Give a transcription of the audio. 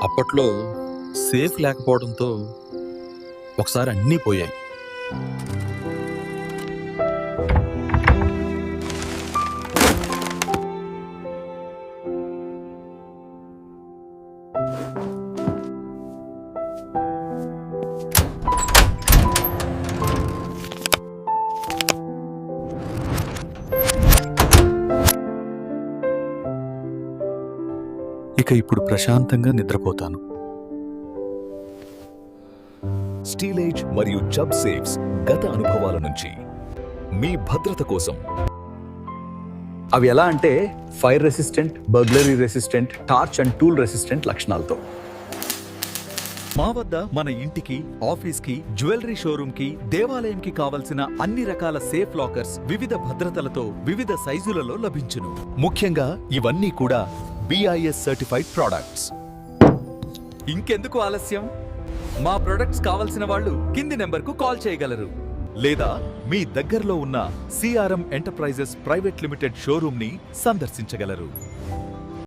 అప్పట్లో సేఫ్ లేకపోవడంతో ఒకసారి అన్నీ పోయాయి. ఇక ఇప్పుడు ప్రశాంతంగా నిద్రపోతాను. స్టీల్ ఏజ్ మరియు జబ్ సేఫ్స్ గత అనుభవాల నుంచి మీ భద్రత కోసం. అవి ఎలా అంటే fire resistant, burglary resistant, torch and tool resistant లక్షణాలతో. మా వద్ద మన ఇంటికి, ఆఫీస్కి, జ్యువెలరీ షోరూమ్కి, దేవాలయంకి కావలసిన అన్ని రకాల సేఫ్ లాకర్స్ వివిధ భద్రతలతో వివిధ సైజులలో లభించును. ముఖ్యంగా ఇవన్నీ కూడా BIS సర్టిఫైడ్ ప్రొడక్ట్స్. ఇంకెందుకు ఆలస్యం? మా ప్రొడక్ట్స్ కావలసిన వాళ్ళు కింది నెంబర్కు కాల్ చేయగలరు, లేదా మీ దగ్గరలో ఉన్న CRM ఎంటర్ప్రైజెస్ ప్రైవేట్ లిమిటెడ్ షోరూమ్ని సందర్శించగలరు.